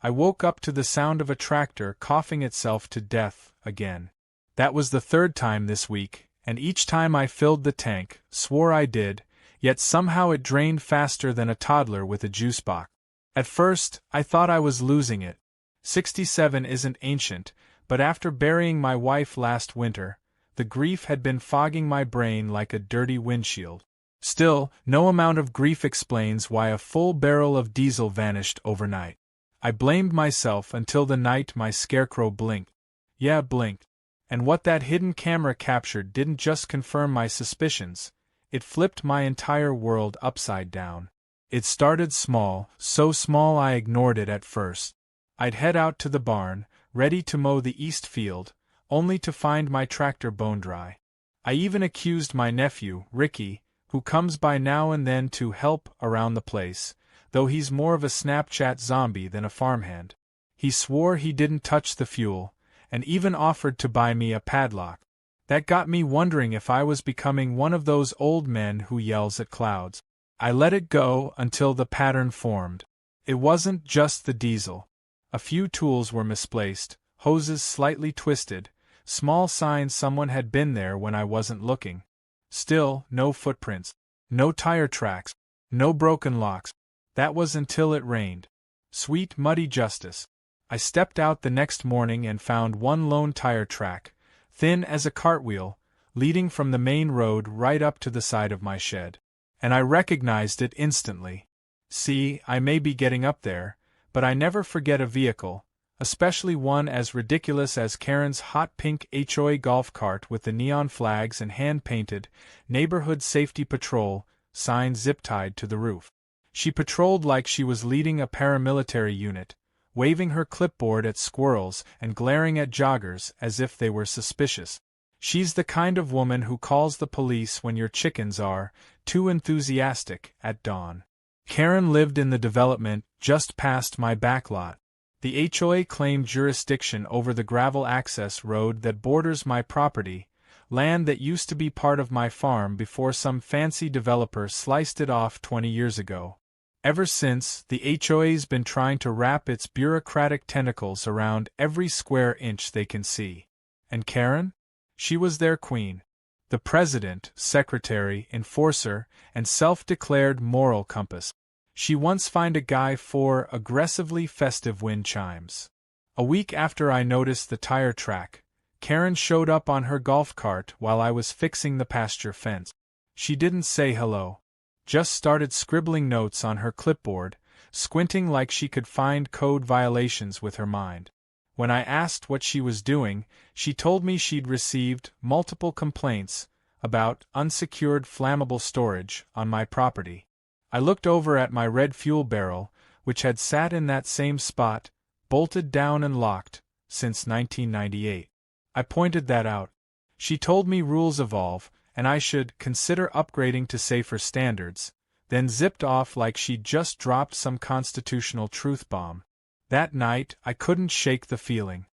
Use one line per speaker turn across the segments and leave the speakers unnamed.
I woke up to the sound of a tractor coughing itself to death again. That was the third time this week, and each time I filled the tank, swore I did, yet somehow it drained faster than a toddler with a juice box. At first, I thought I was losing it. 67 isn't ancient, but after burying my wife last winter, the grief had been fogging my brain like a dirty windshield. Still, no amount of grief explains why a full barrel of diesel vanished overnight. I blamed myself until the night my scarecrow blinked. Yeah, blinked. And what that hidden camera captured didn't just confirm my suspicions, it flipped my entire world upside down. It started small, so small I ignored it at first. I'd head out to the barn, ready to mow the east field, only to find my tractor bone dry. I even accused my nephew, Ricky, who comes by now and then to help around the place, though he's more of a Snapchat zombie than a farmhand. He swore he didn't touch the fuel, and even offered to buy me a padlock. That got me wondering if I was becoming one of those old men who yells at clouds. I let it go until the pattern formed. It wasn't just the diesel. A few tools were misplaced, hoses slightly twisted, small signs someone had been there when I wasn't looking. Still, no footprints, no tire tracks, no broken locks. That was until it rained. Sweet muddy justice. I stepped out the next morning and found one lone tire track, thin as a cartwheel, leading from the main road right up to the side of my shed. And I recognized it instantly. See, I may be getting up there, but I never forget a vehicle, especially one as ridiculous as Karen's hot pink HOA golf cart with the neon flags and hand-painted Neighborhood Safety Patrol sign zip-tied to the roof. She patrolled like she was leading a paramilitary unit, waving her clipboard at squirrels and glaring at joggers as if they were suspicious. She's the kind of woman who calls the police when your chickens are too enthusiastic at dawn. Karen lived in the development just past my backlot. The HOA claimed jurisdiction over the gravel access road that borders my property, land that used to be part of my farm before some fancy developer sliced it off 20 years ago. Ever since, the HOA's been trying to wrap its bureaucratic tentacles around every square inch they can see. And Karen? She was their queen. The president, secretary, enforcer, and self-declared moral compass. She once fined a guy for aggressively festive wind chimes. A week after I noticed the tire track, Karen showed up on her golf cart while I was fixing the pasture fence. She didn't say hello. Just started scribbling notes on her clipboard, squinting like she could find code violations with her mind. When I asked what she was doing, she told me she'd received multiple complaints about unsecured flammable storage on my property. I looked over at my red fuel barrel, which had sat in that same spot, bolted down and locked, since 1998. I pointed that out. She told me rules evolve, and I should consider upgrading to safer standards, then zipped off like she'd just dropped some constitutional truth bomb. That night, I couldn't shake the feeling.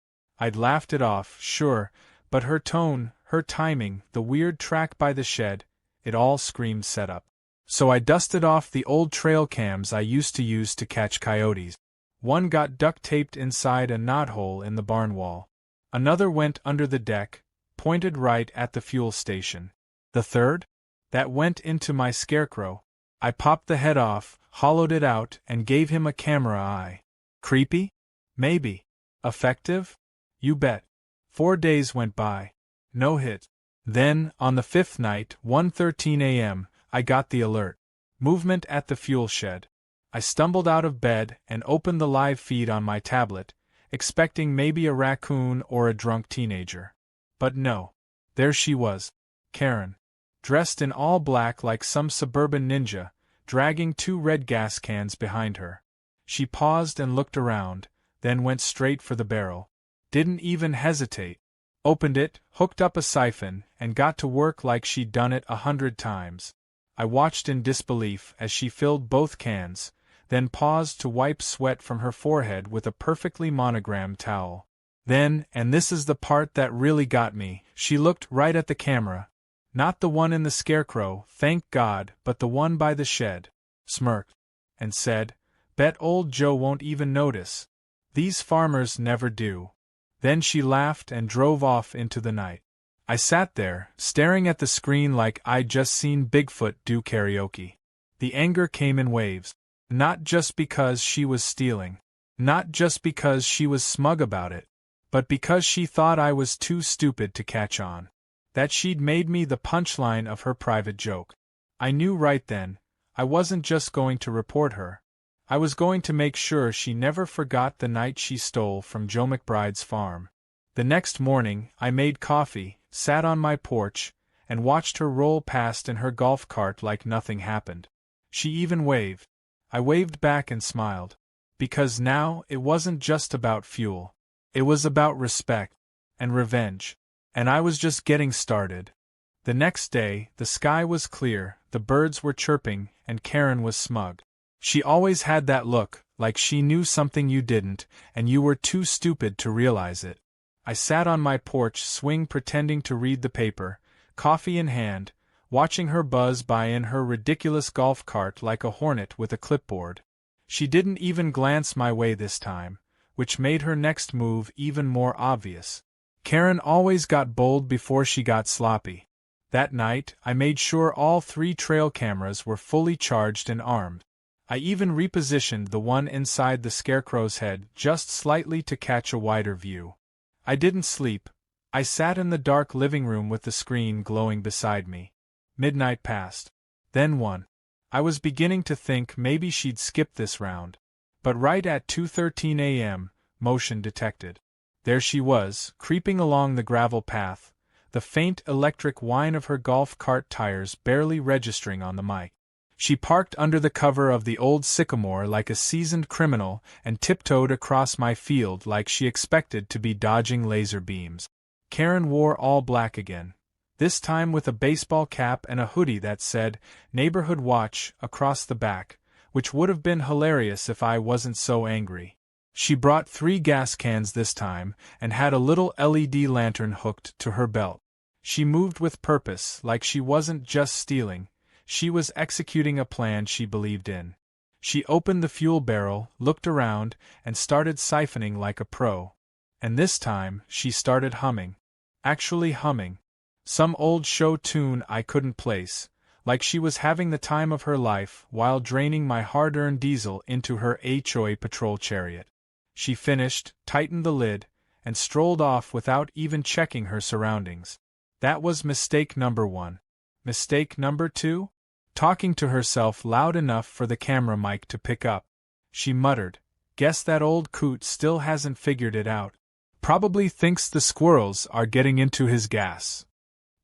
I'd laughed it off, sure, but her tone, her timing, the weird track by the shed, it all screamed setup. So I dusted off the old trail cams I used to use to catch coyotes. One got duct-taped inside a knothole in the barn wall. Another went under the deck, pointed right at the fuel station. The third? That went into my scarecrow. I popped the head off, hollowed it out, and gave him a camera eye. Creepy? Maybe. Effective? You bet. 4 days went by. No hit. Then, on the fifth night, 1:13 a.m., I got the alert. Movement at the fuel shed. I stumbled out of bed and opened the live feed on my tablet, expecting maybe a raccoon or a drunk teenager. But no. There she was. Karen. Dressed in all black like some suburban ninja, dragging 2 red gas cans behind her. She paused and looked around, then went straight for the barrel. Didn't even hesitate. Opened it, hooked up a siphon, and got to work like she'd done it 100 times. I watched in disbelief as she filled both cans, then paused to wipe sweat from her forehead with a perfectly monogrammed towel. Then, and this is the part that really got me, she looked right at the camera. Not the one in the scarecrow, thank God, but the one by the shed. Smirked. And said, "Bet old Joe won't even notice." These farmers never do. Then she laughed and drove off into the night. I sat there, staring at the screen like I'd just seen Bigfoot do karaoke. The anger came in waves. Not just because she was stealing. Not just because she was smug about it. But because she thought I was too stupid to catch on. That she'd made me the punchline of her private joke. I knew right then, I wasn't just going to report her. I was going to make sure she never forgot the night she stole from Joe McBride's farm. The next morning, I made coffee, sat on my porch, and watched her roll past in her golf cart like nothing happened. She even waved. I waved back and smiled. Because now, it wasn't just about fuel. It was about respect. And revenge. And I was just getting started. The next day, the sky was clear, the birds were chirping, and Karen was smug. She always had that look, like she knew something you didn't, and you were too stupid to realize it. I sat on my porch swing pretending to read the paper, coffee in hand, watching her buzz by in her ridiculous golf cart like a hornet with a clipboard. She didn't even glance my way this time, which made her next move even more obvious. Karen always got bold before she got sloppy. That night, I made sure all 3 trail cameras were fully charged and armed. I even repositioned the one inside the scarecrow's head just slightly to catch a wider view. I didn't sleep. I sat in the dark living room with the screen glowing beside me. Midnight passed. Then 1. I was beginning to think maybe she'd skip this round. But right at 2:13 a.m., motion detected. There she was, creeping along the gravel path, the faint electric whine of her golf cart tires barely registering on the mic. She parked under the cover of the old sycamore like a seasoned criminal and tiptoed across my field like she expected to be dodging laser beams. Karen wore all black again, this time with a baseball cap and a hoodie that said, "Neighborhood Watch," across the back, which would have been hilarious if I wasn't so angry. She brought 3 gas cans this time, and had a little LED lantern hooked to her belt. She moved with purpose, like she wasn't just stealing, she was executing a plan she believed in. She opened the fuel barrel, looked around, and started siphoning like a pro. And this time, she started humming. Actually humming. Some old show tune I couldn't place, like she was having the time of her life while draining my hard-earned diesel into her HOA patrol chariot. She finished, tightened the lid, and strolled off without even checking her surroundings. That was mistake number 1. Mistake number 2? Talking to herself loud enough for the camera mic to pick up. She muttered, "Guess that old coot still hasn't figured it out. Probably thinks the squirrels are getting into his gas."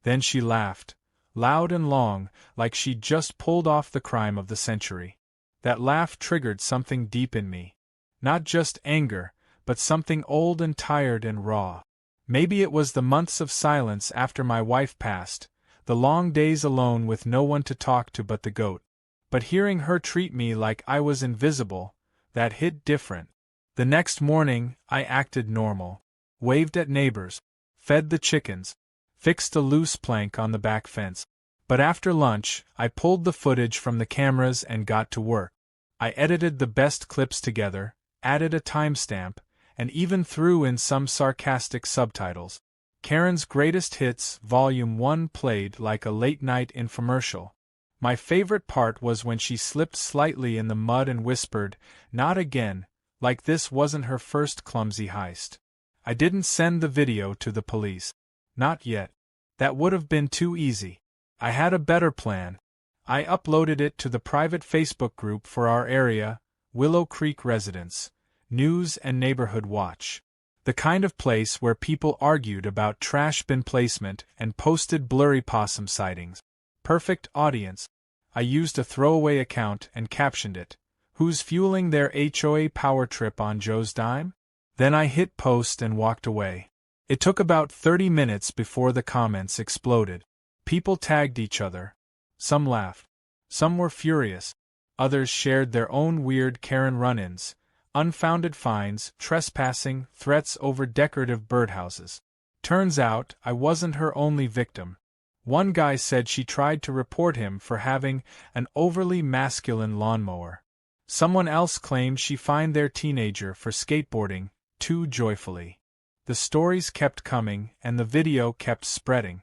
Then she laughed, loud and long, like she'd just pulled off the crime of the century. That laugh triggered something deep in me. Not just anger, but something old and tired and raw. Maybe it was the months of silence after my wife passed, the long days alone with no one to talk to but the goat. But hearing her treat me like I was invisible, that hit different. The next morning, I acted normal. Waved at neighbors. Fed the chickens. Fixed a loose plank on the back fence. But after lunch, I pulled the footage from the cameras and got to work. I edited the best clips together, added a timestamp, and even threw in some sarcastic subtitles. Karen's Greatest Hits Volume 1 played like a late-night infomercial. My favorite part was when she slipped slightly in the mud and whispered, "Not again," like this wasn't her first clumsy heist. I didn't send the video to the police. Not yet. That would have been too easy. I had a better plan. I uploaded it to the private Facebook group for our area, Willow Creek Residents, News and Neighborhood Watch. The kind of place where people argued about trash bin placement and posted blurry possum sightings. Perfect audience. I used a throwaway account and captioned it, "Who's fueling their HOA power trip on Joe's dime?" Then I hit post and walked away. It took about 30 minutes before the comments exploded. People tagged each other. Some laughed. Some were furious. Others shared their own weird Karen run-ins, unfounded fines, trespassing, threats over decorative birdhouses. Turns out, I wasn't her only victim. One guy said she tried to report him for having an overly masculine lawnmower. Someone else claimed she fined their teenager for skateboarding too joyfully. The stories kept coming and the video kept spreading.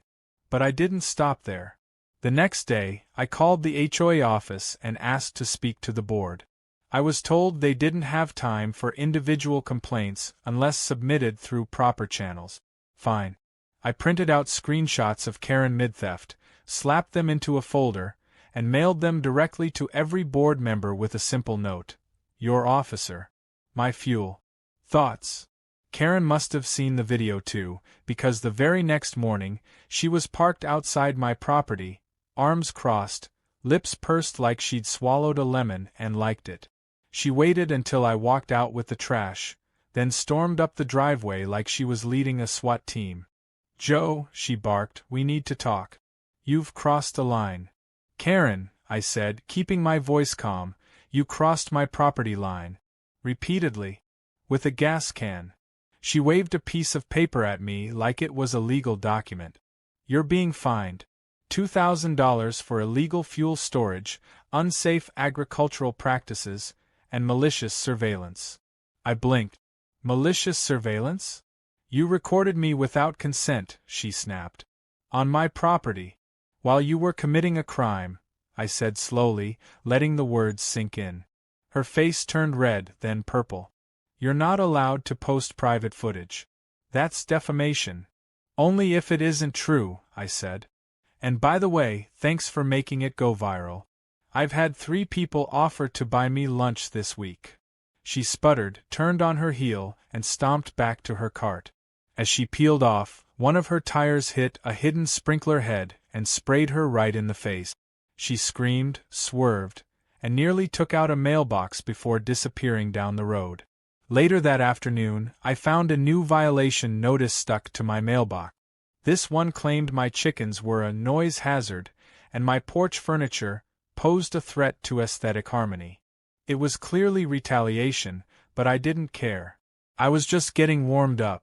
But I didn't stop there. The next day, I called the HOA office and asked to speak to the board. I was told they didn't have time for individual complaints unless submitted through proper channels. Fine. I printed out screenshots of Karen mid-theft, slapped them into a folder, and mailed them directly to every board member with a simple note. Your officer. My fuel. Thoughts. Karen must have seen the video too, because the very next morning, she was parked outside my property, arms crossed, lips pursed like she'd swallowed a lemon and liked it. She waited until I walked out with the trash, then stormed up the driveway like she was leading a SWAT team. Joe, she barked, we need to talk. You've crossed a line. Karen, I said, keeping my voice calm, you crossed my property line. Repeatedly. With a gas can. She waved a piece of paper at me like it was a legal document. You're being fined. $2,000 for illegal fuel storage, unsafe agricultural practices, and malicious surveillance. I blinked. Malicious surveillance? You recorded me without consent, she snapped. On my property. While you were committing a crime, I said slowly, letting the words sink in. Her face turned red, then purple. You're not allowed to post private footage. That's defamation. Only if it isn't true, I said. And by the way, thanks for making it go viral. I've had 3 people offer to buy me lunch this week. She sputtered, turned on her heel, and stomped back to her cart. As she peeled off, one of her tires hit a hidden sprinkler head and sprayed her right in the face. She screamed, swerved, and nearly took out a mailbox before disappearing down the road. Later that afternoon, I found a new violation notice stuck to my mailbox. This one claimed my chickens were a noise hazard, and my porch furniture posed a threat to aesthetic harmony. It was clearly retaliation, but I didn't care. I was just getting warmed up.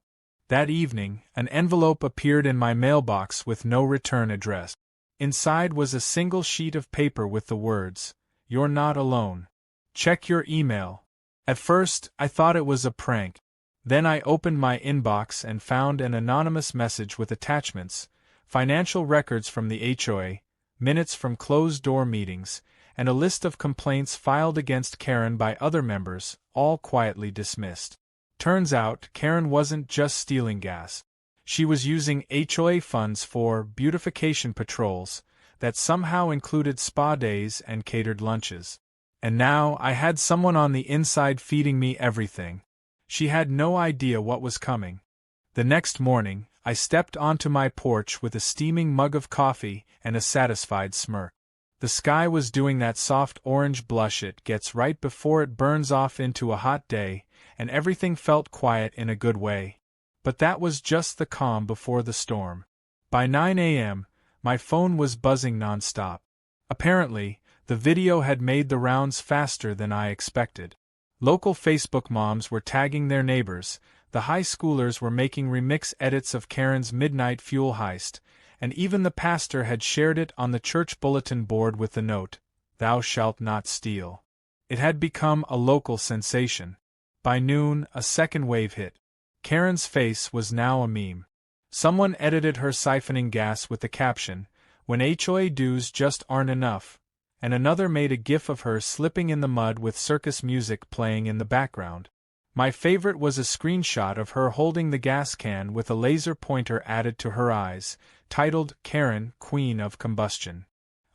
That evening, an envelope appeared in my mailbox with no return address. Inside was a single sheet of paper with the words, "You're not alone. Check your email." At first, I thought it was a prank. Then I opened my inbox and found an anonymous message with attachments, financial records from the HOA, minutes from closed-door meetings, and a list of complaints filed against Karen by other members, all quietly dismissed. Turns out, Karen wasn't just stealing gas. She was using HOA funds for beautification patrols that somehow included spa days and catered lunches. And now I had someone on the inside feeding me everything. She had no idea what was coming. The next morning, I stepped onto my porch with a steaming mug of coffee and a satisfied smirk. The sky was doing that soft orange blush it gets right before it burns off into a hot day, and everything felt quiet in a good way. But that was just the calm before the storm. By 9 a.m., my phone was buzzing nonstop. Apparently, the video had made the rounds faster than I expected. Local Facebook moms were tagging their neighbors, the high schoolers were making remix edits of Karen's midnight fuel heist, and even the pastor had shared it on the church bulletin board with the note, "Thou shalt not steal." It had become a local sensation. By noon, a second wave hit. Karen's face was now a meme. Someone edited her siphoning gas with the caption, "When HOA dues just aren't enough," and another made a gif of her slipping in the mud with circus music playing in the background. My favorite was a screenshot of her holding the gas can with a laser pointer added to her eyes, titled "Karen, Queen of Combustion."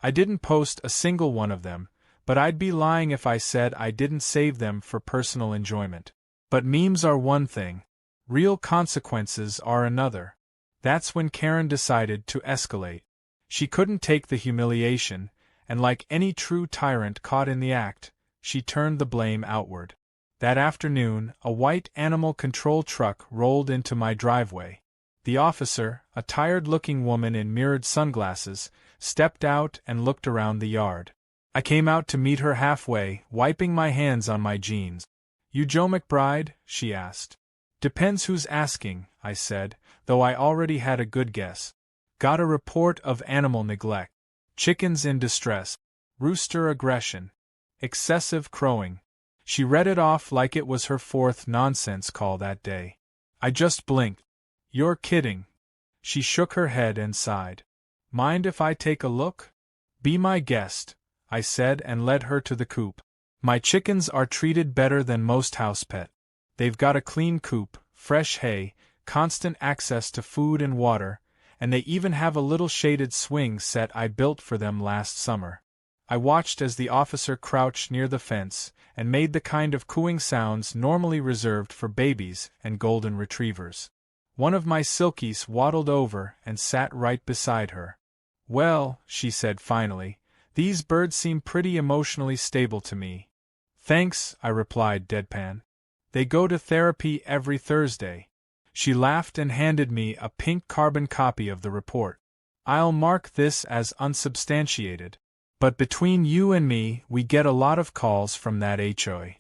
I didn't post a single one of them, but I'd be lying if I said I didn't save them for personal enjoyment. But memes are one thing. Real consequences are another. That's when Karen decided to escalate. She couldn't take the humiliation, and like any true tyrant caught in the act, she turned the blame outward. That afternoon, a white animal control truck rolled into my driveway. The officer, a tired-looking woman in mirrored sunglasses, stepped out and looked around the yard. I came out to meet her halfway, wiping my hands on my jeans. "You Joe McBride?" she asked. "Depends who's asking," I said, though I already had a good guess. "Got a report of animal neglect. Chickens in distress. Rooster aggression. Excessive crowing. She read it off like it was her fourth nonsense call that day. I just blinked. You're kidding. She shook her head and sighed. Mind if I take a look? Be my guest, I said and led her to the coop. My chickens are treated better than most house pets. They've got a clean coop, fresh hay, constant access to food and water, and they even have a little shaded swing set I built for them last summer. I watched as the officer crouched near the fence and made the kind of cooing sounds normally reserved for babies and golden retrievers. One of my silkies waddled over and sat right beside her. Well, she said finally, these birds seem pretty emotionally stable to me. Thanks, I replied deadpan. They go to therapy every Thursday. She laughed and handed me a pink carbon copy of the report. I'll mark this as unsubstantiated. But between you and me, we get a lot of calls from that HOA.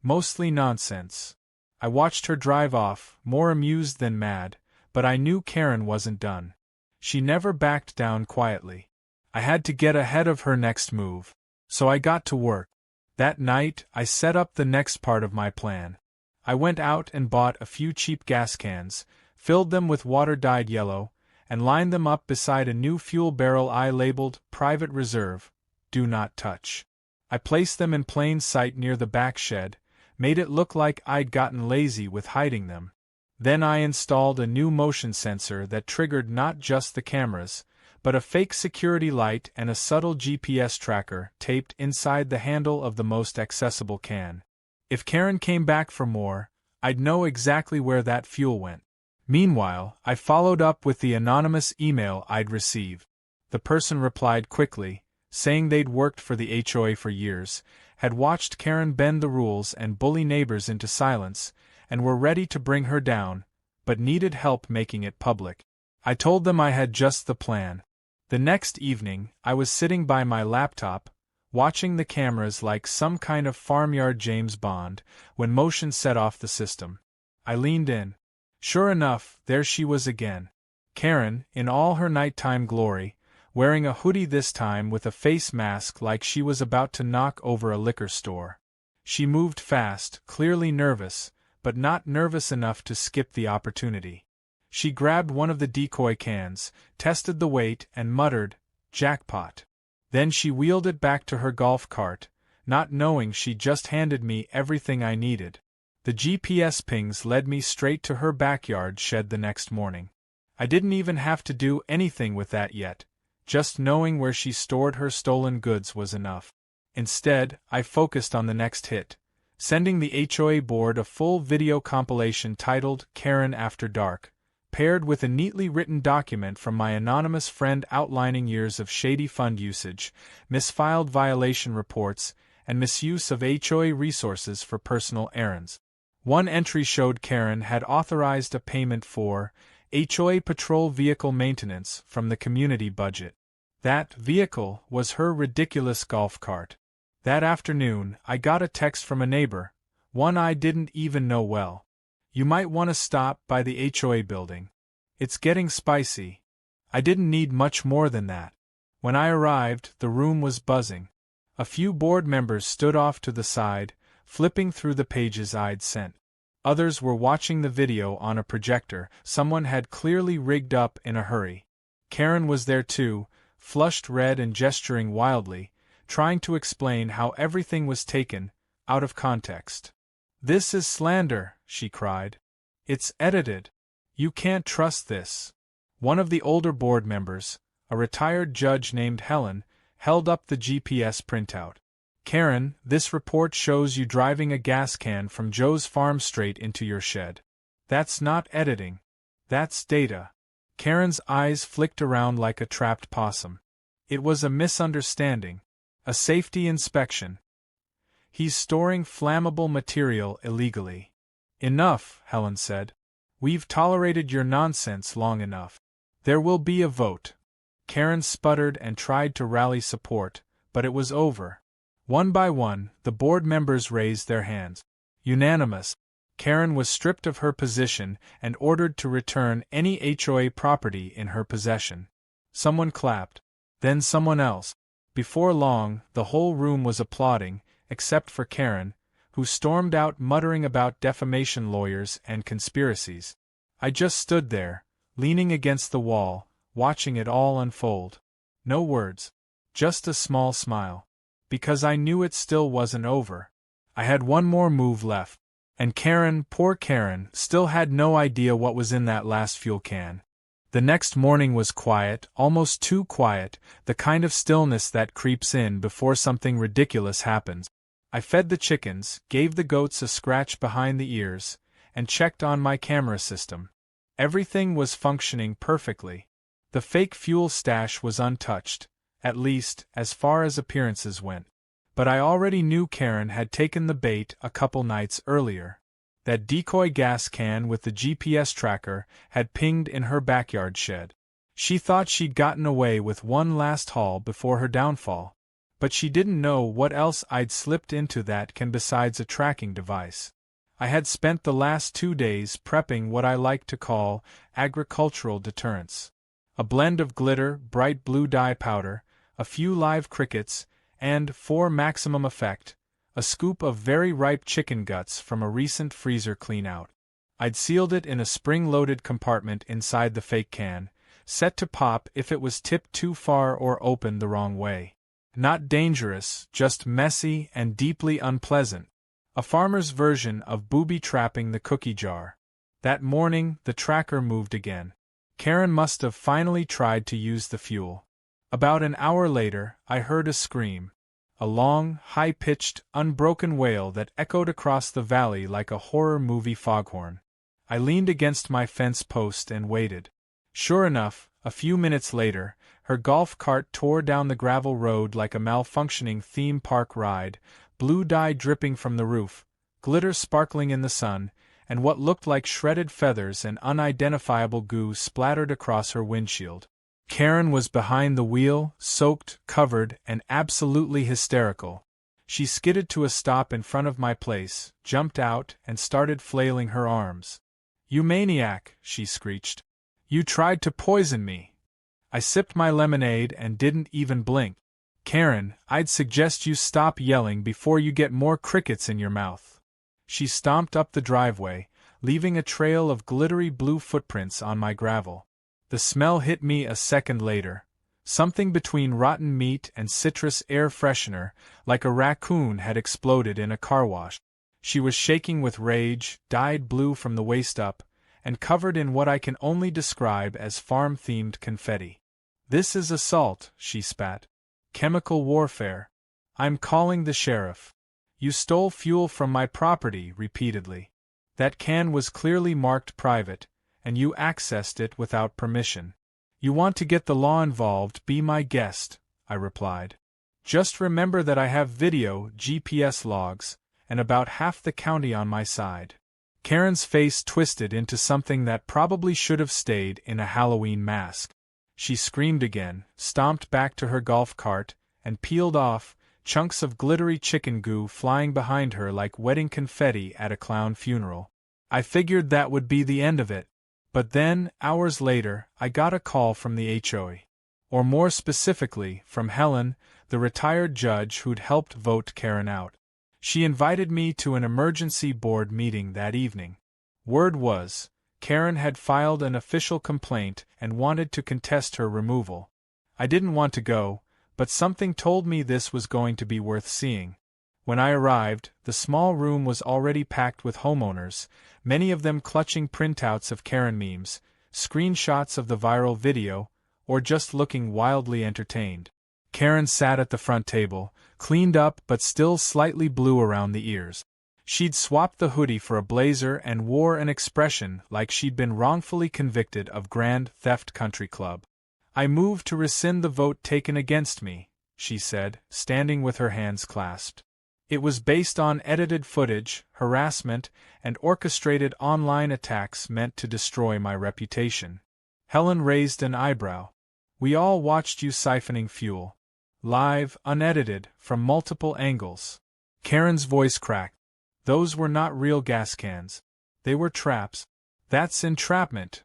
Mostly nonsense. I watched her drive off, more amused than mad, but I knew Karen wasn't done. She never backed down quietly. I had to get ahead of her next move, so I got to work. That night, I set up the next part of my plan. I went out and bought a few cheap gas cans, filled them with water dyed yellow, and lined them up beside a new fuel barrel I labeled Private Reserve, Do Not Touch. I placed them in plain sight near the back shed, made it look like I'd gotten lazy with hiding them. Then I installed a new motion sensor that triggered not just the cameras, but a fake security light and a subtle GPS tracker taped inside the handle of the most accessible can. If Karen came back for more, I'd know exactly where that fuel went. Meanwhile, I followed up with the anonymous email I'd received. The person replied quickly, saying they'd worked for the HOA for years, had watched Karen bend the rules and bully neighbors into silence, and were ready to bring her down, but needed help making it public. I told them I had just the plan. The next evening, I was sitting by my laptop, watching the cameras like some kind of farmyard James Bond, when motion set off the system. I leaned in. Sure enough, there she was again. Karen, in all her nighttime glory, wearing a hoodie this time with a face mask like she was about to knock over a liquor store. She moved fast, clearly nervous, but not nervous enough to skip the opportunity. She grabbed one of the decoy cans, tested the weight, and muttered, "Jackpot." Then she wheeled it back to her golf cart, not knowing she'd just handed me everything I needed. The GPS pings led me straight to her backyard shed the next morning. I didn't even have to do anything with that yet. Just knowing where she stored her stolen goods was enough. Instead, I focused on the next hit, sending the HOA board a full video compilation titled Karen After Dark, paired with a neatly written document from my anonymous friend outlining years of shady fund usage, misfiled violation reports, and misuse of HOA resources for personal errands. One entry showed Karen had authorized a payment for HOA patrol vehicle maintenance from the community budget. That vehicle was her ridiculous golf cart. That afternoon, I got a text from a neighbor, one I didn't even know well. "You might want to stop by the HOA building. It's getting spicy." I didn't need much more than that. When I arrived, the room was buzzing. A few board members stood off to the side, flipping through the pages I'd sent. Others were watching the video on a projector someone had clearly rigged up in a hurry. Karen was there too, flushed red and gesturing wildly, trying to explain how everything was taken out of context. "This is slander," she cried. "It's edited. You can't trust this." One of the older board members, a retired judge named Helen, held up the GPS printout. "Karen, this report shows you driving a gas can from Joe's farm straight into your shed. That's not editing. That's data." Karen's eyes flicked around like a trapped possum. "It was a misunderstanding. A safety inspection. He's storing flammable material illegally." "Enough," Helen said. "We've tolerated your nonsense long enough. There will be a vote." Karen sputtered and tried to rally support, but it was over. One by one, the board members raised their hands. Unanimous. Karen was stripped of her position and ordered to return any HOA property in her possession. Someone clapped. Then someone else. Before long, the whole room was applauding, except for Karen, who stormed out muttering about defamation lawyers and conspiracies. I just stood there, leaning against the wall, watching it all unfold. No words. Just a small smile. Because I knew it still wasn't over. I had one more move left. And Karen, poor Karen, still had no idea what was in that last fuel can. The next morning was quiet, almost too quiet, the kind of stillness that creeps in before something ridiculous happens. I fed the chickens, gave the goats a scratch behind the ears, and checked on my camera system. Everything was functioning perfectly. The fake fuel stash was untouched, at least, as far as appearances went. But I already knew Karen had taken the bait a couple nights earlier. That decoy gas can with the GPS tracker had pinged in her backyard shed. She thought she'd gotten away with one last haul before her downfall, but she didn't know what else I'd slipped into that can besides a tracking device. I had spent the last 2 days prepping what I like to call agricultural deterrents. A blend of glitter, bright blue dye powder, a few live crickets, and, for maximum effect, a scoop of very ripe chicken guts from a recent freezer clean-out. I'd sealed it in a spring-loaded compartment inside the fake can, set to pop if it was tipped too far or opened the wrong way. Not dangerous, just messy and deeply unpleasant. A farmer's version of booby-trapping the cookie jar. That morning, the tracker moved again. Karen must have finally tried to use the fuel. About an hour later, I heard a scream. A long, high-pitched, unbroken wail that echoed across the valley like a horror movie foghorn. I leaned against my fence post and waited. Sure enough, a few minutes later, her golf cart tore down the gravel road like a malfunctioning theme park ride, blue dye dripping from the roof, glitter sparkling in the sun, and what looked like shredded feathers and unidentifiable goo splattered across her windshield. Karen was behind the wheel, soaked, covered, and absolutely hysterical. She skidded to a stop in front of my place, jumped out, and started flailing her arms. "You maniac," she screeched. "You tried to poison me." I sipped my lemonade and didn't even blink. "Karen, I'd suggest you stop yelling before you get more crickets in your mouth." She stomped up the driveway, leaving a trail of glittery blue footprints on my gravel. The smell hit me a second later. Something between rotten meat and citrus air freshener, like a raccoon had exploded in a car wash. She was shaking with rage, dyed blue from the waist up, and covered in what I can only describe as farm-themed confetti. "This is assault," she spat. "Chemical warfare. I'm calling the sheriff. You stole fuel from my property," repeatedly. "That can was clearly marked private, and you accessed it without permission. You want to get the law involved, be my guest," I replied. "Just remember that I have video, GPS logs, and about half the county on my side." Karen's face twisted into something that probably should have stayed in a Halloween mask. She screamed again, stomped back to her golf cart, and peeled off, chunks of glittery chicken goo flying behind her like wedding confetti at a clown funeral. I figured that would be the end of it. But then, hours later, I got a call from the HOA. Or more specifically, from Helen, the retired judge who'd helped vote Karen out. She invited me to an emergency board meeting that evening. Word was, Karen had filed an official complaint and wanted to contest her removal. I didn't want to go, but something told me this was going to be worth seeing. When I arrived, the small room was already packed with homeowners, many of them clutching printouts of Karen memes, screenshots of the viral video, or just looking wildly entertained. Karen sat at the front table, cleaned up but still slightly blue around the ears. She'd swapped the hoodie for a blazer and wore an expression like she'd been wrongfully convicted of grand theft country club. "I move to rescind the vote taken against me," she said, standing with her hands clasped. It was based on edited footage, harassment, and orchestrated online attacks meant to destroy my reputation. Helen raised an eyebrow. "We all watched you siphoning fuel. Live, unedited, from multiple angles." Karen's voice cracked. "Those were not real gas cans. They were traps." "That's entrapment."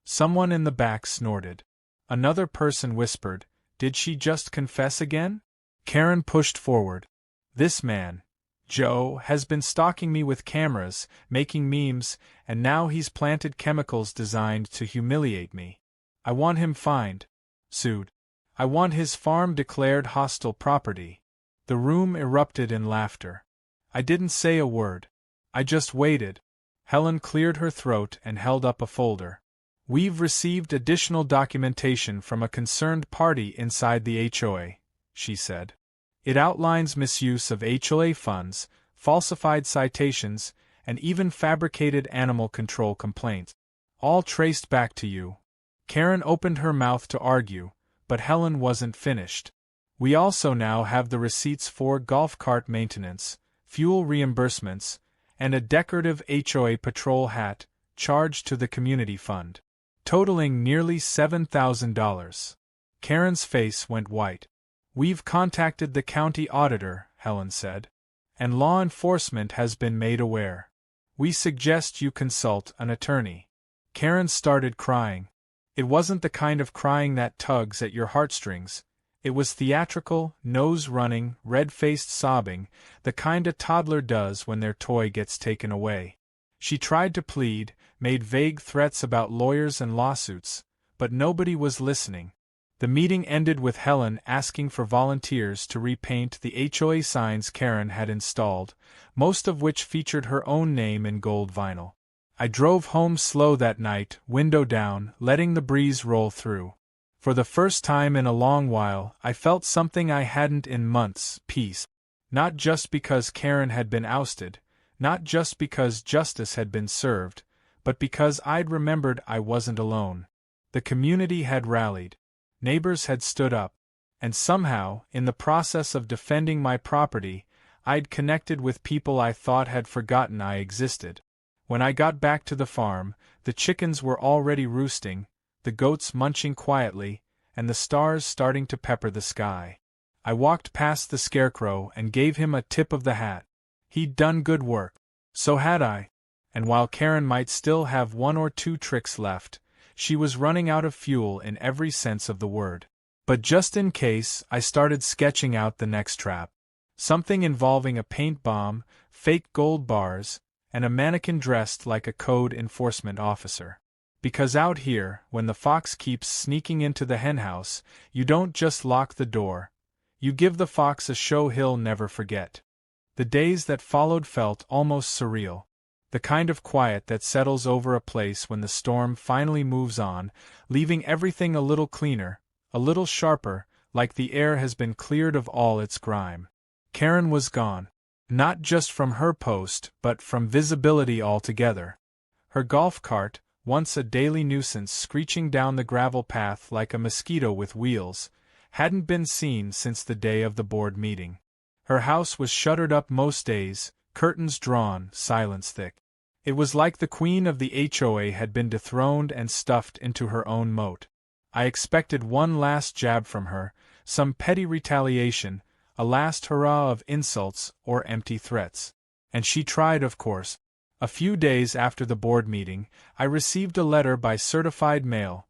Someone in the back snorted. Another person whispered, "Did she just confess again?" Karen pushed forward. "This man, Joe has been stalking me with cameras, making memes, and now he's planted chemicals designed to humiliate me. I want him fined. Sued. I want his farm declared hostile property." The room erupted in laughter. I didn't say a word. I just waited. Helen cleared her throat and held up a folder. "We've received additional documentation from a concerned party inside the HOA," she said. "It outlines misuse of HOA funds, falsified citations, and even fabricated animal control complaints. All traced back to you." Karen opened her mouth to argue, but Helen wasn't finished. "We also now have the receipts for golf cart maintenance, fuel reimbursements, and a decorative HOA patrol hat charged to the community fund, totaling nearly $7,000. Karen's face went white. "We've contacted the county auditor," Helen said, "and law enforcement has been made aware. We suggest you consult an attorney." Karen started crying. It wasn't the kind of crying that tugs at your heartstrings. It was theatrical, nose-running, red-faced sobbing, the kind a toddler does when their toy gets taken away. She tried to plead, made vague threats about lawyers and lawsuits, but nobody was listening. The meeting ended with Helen asking for volunteers to repaint the HOA signs Karen had installed, most of which featured her own name in gold vinyl. I drove home slow that night, window down, letting the breeze roll through. For the first time in a long while, I felt something I hadn't in months: peace. Not just because Karen had been ousted, not just because justice had been served, but because I'd remembered I wasn't alone. The community had rallied. Neighbors had stood up. And somehow, in the process of defending my property, I'd connected with people I thought had forgotten I existed. When I got back to the farm, the chickens were already roosting, the goats munching quietly, and the stars starting to pepper the sky. I walked past the scarecrow and gave him a tip of the hat. He'd done good work. So had I. And while Karen might still have one or two tricks left, she was running out of fuel in every sense of the word. But just in case, I started sketching out the next trap. Something involving a paint bomb, fake gold bars, and a mannequin dressed like a code enforcement officer. Because out here, when the fox keeps sneaking into the henhouse, you don't just lock the door. You give the fox a show he'll never forget. The days that followed felt almost surreal. The kind of quiet that settles over a place when the storm finally moves on, leaving everything a little cleaner, a little sharper, like the air has been cleared of all its grime. Karen was gone. Not just from her post, but from visibility altogether. Her golf cart, once a daily nuisance screeching down the gravel path like a mosquito with wheels, hadn't been seen since the day of the board meeting. Her house was shuttered up most days, curtains drawn, silence thick. It was like the queen of the HOA had been dethroned and stuffed into her own moat. I expected one last jab from her, some petty retaliation, a last hurrah of insults or empty threats. And she tried, of course. A few days after the board meeting, I received a letter by certified mail.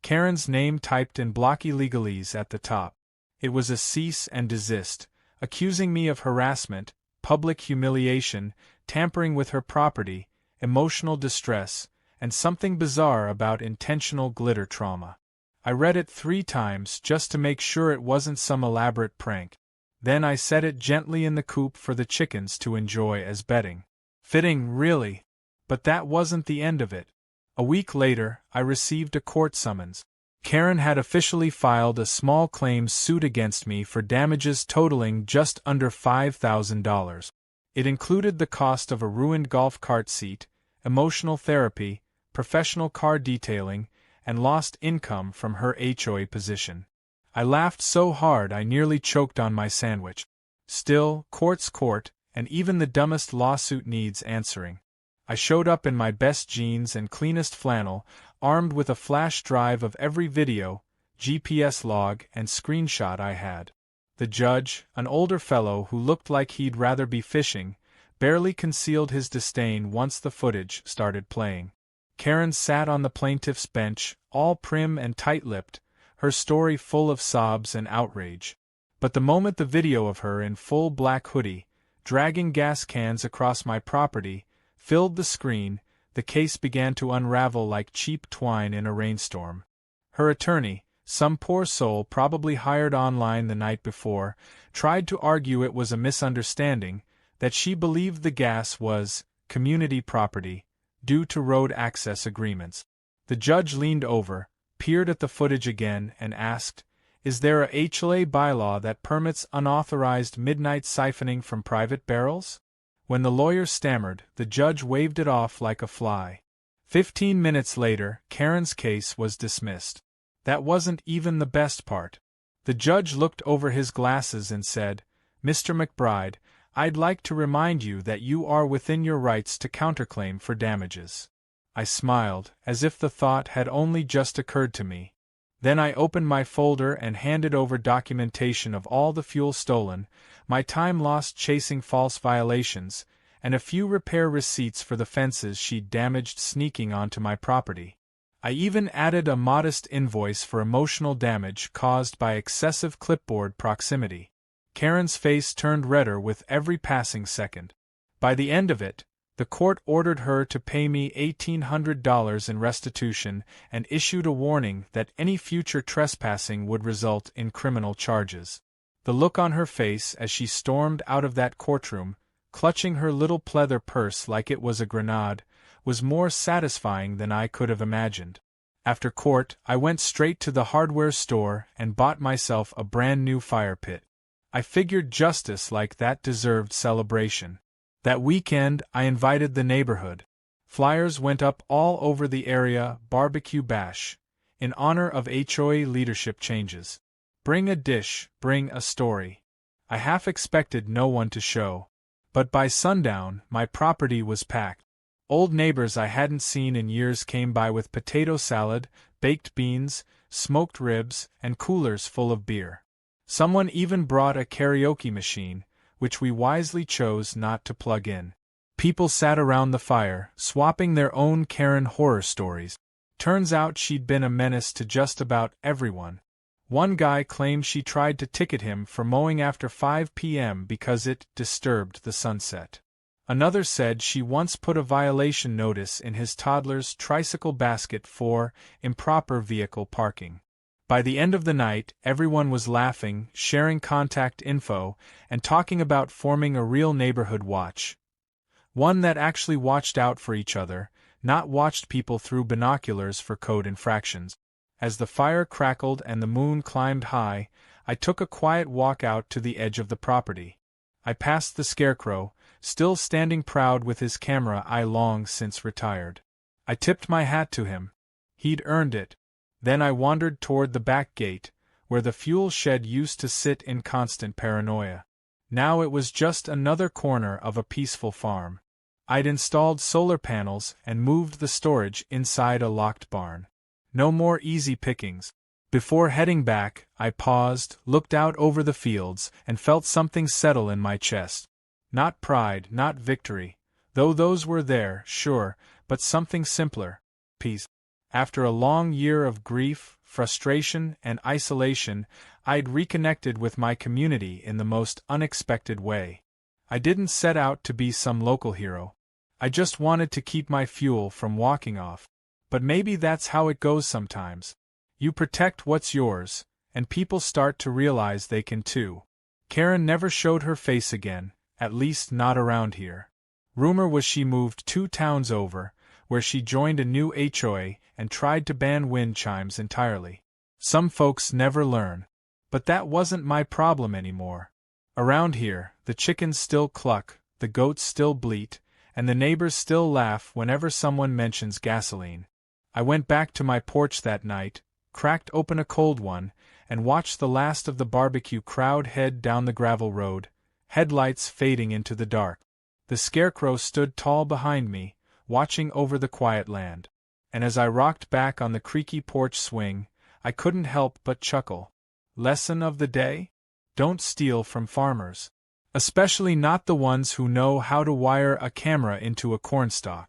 Karen's name typed in blocky legalese at the top. It was a cease and desist, accusing me of harassment, public humiliation, tampering with her property, emotional distress, and something bizarre about intentional glitter trauma. I read it 3 times just to make sure it wasn't some elaborate prank. Then I set it gently in the coop for the chickens to enjoy as bedding. Fitting, really. But that wasn't the end of it. A week later, I received a court summons. Karen had officially filed a small claims suit against me for damages totaling just under $5,000. It included the cost of a ruined golf cart seat, emotional therapy, professional car detailing, and lost income from her HOA position. I laughed so hard I nearly choked on my sandwich. Still, court's court, and even the dumbest lawsuit needs answering. I showed up in my best jeans and cleanest flannel, armed with a flash drive of every video, GPS log, and screenshot I had. The judge, an older fellow who looked like he'd rather be fishing, barely concealed his disdain once the footage started playing. Karen sat on the plaintiff's bench, all prim and tight-lipped, her story full of sobs and outrage. But the moment the video of her in full black hoodie, dragging gas cans across my property, filled the screen. The case began to unravel like cheap twine in a rainstorm. Her attorney, some poor soul probably hired online the night before, tried to argue it was a misunderstanding, that she believed the gas was community property, due to road access agreements. The judge leaned over, peered at the footage again, and asked, "Is there a HLA bylaw that permits unauthorized midnight siphoning from private barrels?" When the lawyer stammered, the judge waved it off like a fly. 15 minutes later, Karen's case was dismissed. That wasn't even the best part. The judge looked over his glasses and said, "Mr. McBride, I'd like to remind you that you are within your rights to counterclaim for damages." I smiled, as if the thought had only just occurred to me. Then I opened my folder and handed over documentation of all the fuel stolen, my time lost chasing false violations, and a few repair receipts for the fences she'd damaged sneaking onto my property. I even added a modest invoice for emotional damage caused by excessive clipboard proximity. Karen's face turned redder with every passing second. By the end of it, the court ordered her to pay me $1,800 in restitution and issued a warning that any future trespassing would result in criminal charges. The look on her face as she stormed out of that courtroom, clutching her little pleather purse like it was a grenade, was more satisfying than I could have imagined. After court, I went straight to the hardware store and bought myself a brand new fire pit. I figured justice like that deserved celebration. That weekend, I invited the neighborhood. Flyers went up all over the area, barbecue bash, in honor of HOA leadership changes. Bring a dish, bring a story. I half expected no one to show. But by sundown, my property was packed. Old neighbors I hadn't seen in years came by with potato salad, baked beans, smoked ribs, and coolers full of beer. Someone even brought a karaoke machine, which we wisely chose not to plug in. People sat around the fire, swapping their own Karen horror stories. Turns out she'd been a menace to just about everyone. One guy claimed she tried to ticket him for mowing after 5 p.m. because it disturbed the sunset. Another said she once put a violation notice in his toddler's tricycle basket for improper vehicle parking. By the end of the night, everyone was laughing, sharing contact info, and talking about forming a real neighborhood watch. One that actually watched out for each other, not watched people through binoculars for code infractions. As the fire crackled and the moon climbed high, I took a quiet walk out to the edge of the property. I passed the Scarecrow, still standing proud with his camera eye long since retired. I tipped my hat to him. He'd earned it. Then I wandered toward the back gate, where the fuel shed used to sit in constant paranoia. Now it was just another corner of a peaceful farm. I'd installed solar panels and moved the storage inside a locked barn. No more easy pickings. Before heading back, I paused, looked out over the fields, and felt something settle in my chest. Not pride, not victory, though those were there, sure, but something simpler. Peace. After a long year of grief, frustration, and isolation, I'd reconnected with my community in the most unexpected way. I didn't set out to be some local hero. I just wanted to keep my fuel from walking off. But maybe that's how it goes sometimes. You protect what's yours, and people start to realize they can too. Karen never showed her face again, at least not around here. Rumor was she moved 2 towns over, where she joined a new HOA and tried to ban wind chimes entirely. Some folks never learn. But that wasn't my problem anymore. Around here, the chickens still cluck, the goats still bleat, and the neighbors still laugh whenever someone mentions gasoline. I went back to my porch that night, cracked open a cold one, and watched the last of the barbecue crowd head down the gravel road, headlights fading into the dark. The Scarecrow stood tall behind me, watching over the quiet land. And as I rocked back on the creaky porch swing, I couldn't help but chuckle. Lesson of the day? Don't steal from farmers. Especially not the ones who know how to wire a camera into a cornstalk.